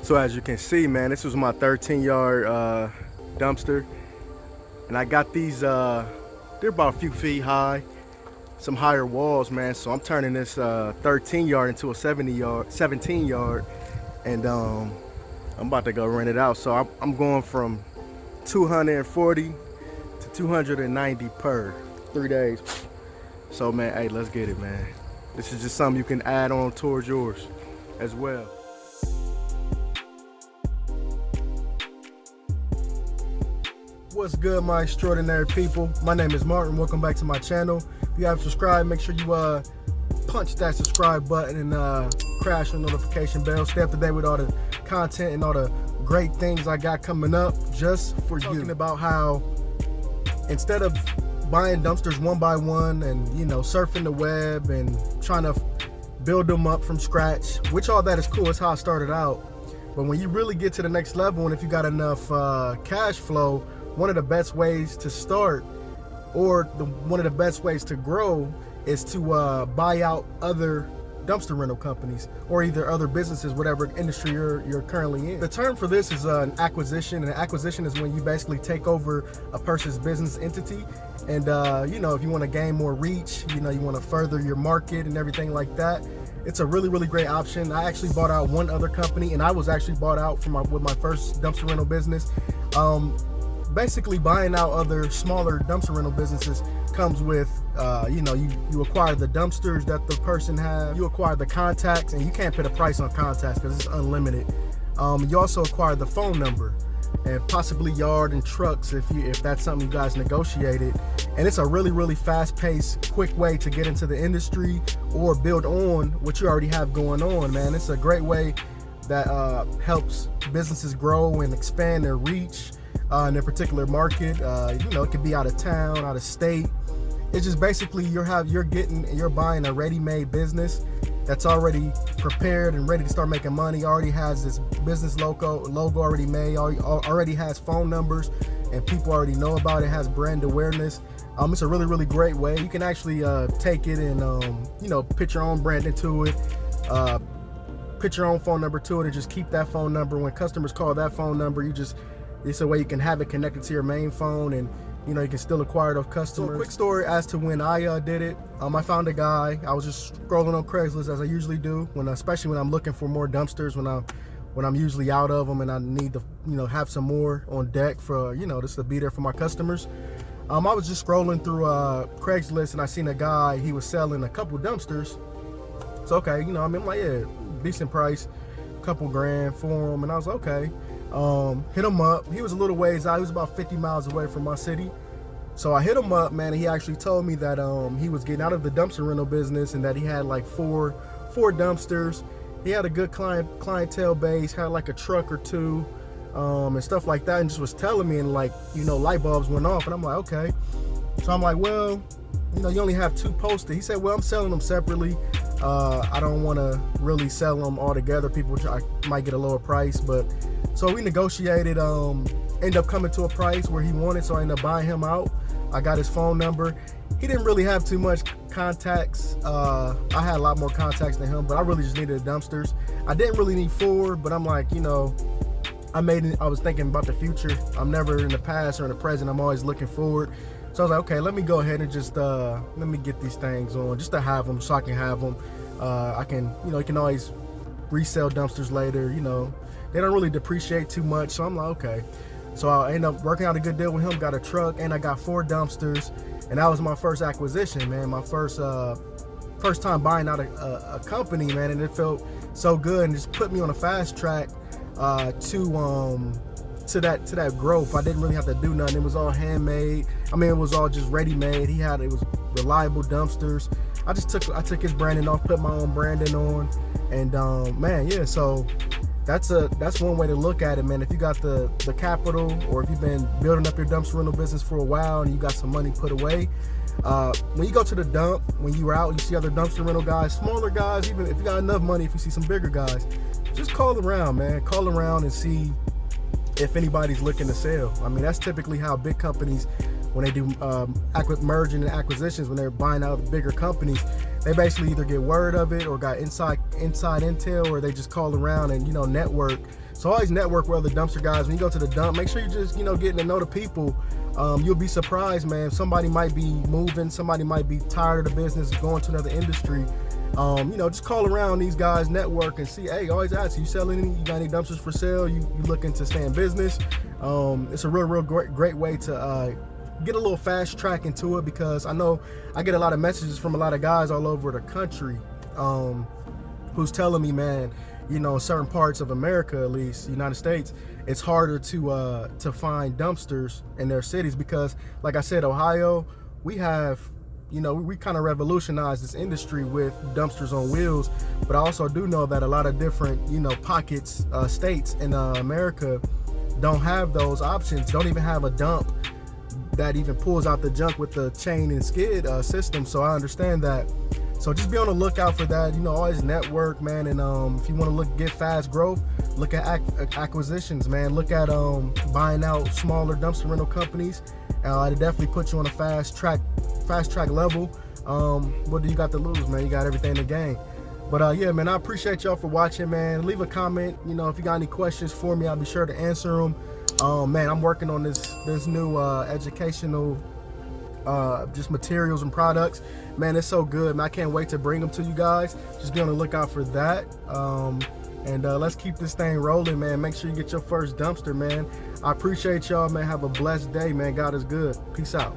So as you can see, man, this was my 13-yard dumpster, and I got these. They're about a few feet high, some higher walls, man. So I'm turning this 13-yard into a 17-yard, and I'm about to go rent it out. So I'm going from 240 to 290 per 3 days. So man, hey, let's get it, man. This is just something you can add on towards yours as well. What's good, my extraordinary people? My name is Martin. Welcome back to my channel. If you haven't subscribed, make sure you punch that subscribe button and crash the notification bell. Stay up to date with all the content and all the great things I got coming up just for you. Talking about how instead of buying dumpsters one by one and surfing the web and trying to build them up from scratch, which all that is cool, it's how I started out. But when you really get to the next level, and if you got enough cash flow, one of the best ways to start, or one of the best ways to grow, is to buy out other dumpster rental companies or either other businesses, whatever industry you're currently in. The term for this is an acquisition, and an acquisition is when you basically take over a person's business entity, and if you want to gain more reach, you want to further your market and everything like that, it's a really great option. I actually bought out one other company, and I was actually bought out with my first dumpster rental business. Basically, buying out other smaller dumpster rental businesses comes with, you acquire the dumpsters that the person has, you acquire the contacts, and you can't put a price on contacts because it's unlimited. You also acquire the phone number and possibly yard and trucks if that's something you guys negotiated. And it's a really fast-paced, quick way to get into the industry or build on what you already have going on, man. It's a great way that helps businesses grow and expand their reach in a particular market. It could be out of town, out of state. It's just basically you're buying a ready-made business that's already prepared and ready to start making money. Already has this business logo already made. Already has phone numbers, and people already know about it. Has brand awareness. It's a really great way. You can actually take it and put your own brand into it. Put your own phone number to it, and just keep that phone number. When customers call that phone number, it's a way you can have it connected to your main phone, and you can still acquire those customers. So a quick story as to when I did it. I found a guy. I was just scrolling on Craigslist as I usually do, especially when I'm looking for more dumpsters, when I'm usually out of them and I need to have some more on deck for just to be there for my customers. I was just scrolling through Craigslist, and I seen a guy. He was selling a couple dumpsters. So okay, I'm like, yeah, decent price, a couple grand for him, and I was like, okay. Hit him up. He was a little ways out. He was about 50 miles away from my city. So I hit him up, man, and he actually told me that he was getting out of the dumpster rental business and that he had like four dumpsters. He had a good clientele base, had like a truck or two, and stuff like that, and just was telling me, and light bulbs went off, and I'm like, okay. So I'm like, well, you only have 2 posted. He said, well, I'm selling them separately. I don't want to really sell them all together. People might get a lower price, but so we negotiated, ended up coming to a price where he wanted, so I ended up buying him out. I got his phone number. He didn't really have too much contacts. I had a lot more contacts than him, but I really just needed the dumpsters. I didn't really need 4, but I'm like, I was thinking about the future. I'm never in the past or in the present. I'm always looking forward. So I was like, okay, let me go ahead and just let me get these things on just to have them, so I can have them. I can, you can always resell dumpsters later. They don't really depreciate too much. So I'm like, okay. So I ended up working out a good deal with him. Got a truck, and I got 4 dumpsters, and that was my first acquisition, man. My first time buying out a company, man, and it felt so good, and just put me on a fast track to that growth. I didn't really have to do nothing. It was all handmade. It was all just ready-made. It was reliable dumpsters. I took his branding off, put my own branding on, and man, yeah. So that's one way to look at it, man. If you got the capital, or if you've been building up your dumpster rental business for a while and you got some money put away, when you go to the dump, when you're out, you see other dumpster rental guys, smaller guys. Even if you got enough money, if you see some bigger guys, just call around, man. Call around and see if anybody's looking to sell. That's typically how big companies, when they do merging and acquisitions, when they're buying out bigger companies, they basically either get word of it or got inside intel, or they just call around and network So always network with other dumpster guys. When you go to the dump, make sure you just, getting to know the people. You'll be surprised, man. Somebody might be moving, somebody might be tired of the business, going to another industry. Just call around these guys, network, and see, hey, always ask, you selling any, you got any dumpsters for sale? You looking to stay in business? It's a real great way to get a little fast track into it, because I know I get a lot of messages from a lot of guys all over the country who's telling me, man, in certain parts of America, at least United States, it's harder to find dumpsters in their cities, because like I said, Ohio, we have, we kind of revolutionized this industry with dumpsters on wheels. But I also do know that a lot of different, pockets, states in America don't have those options, don't even have a dump that even pulls out the junk with the chain and skid system. So I understand that. So just be on the lookout for that. Always network, man. And if you want to get fast growth, look at acquisitions, man. Look at buying out smaller dumpster rental companies. It'll definitely put you on a fast track level. What do you got to lose, man? You got everything to gain. But yeah, man, I appreciate y'all for watching, man. Leave a comment. If you got any questions for me, I'll be sure to answer them. Man, I'm working on this new educational just materials and products. Man, it's so good, man. I can't wait to bring them to you guys. Just be on the lookout for that. And let's keep this thing rolling, man. Make sure you get your first dumpster, man. I appreciate y'all, man. Have a blessed day, man. God is good. Peace out.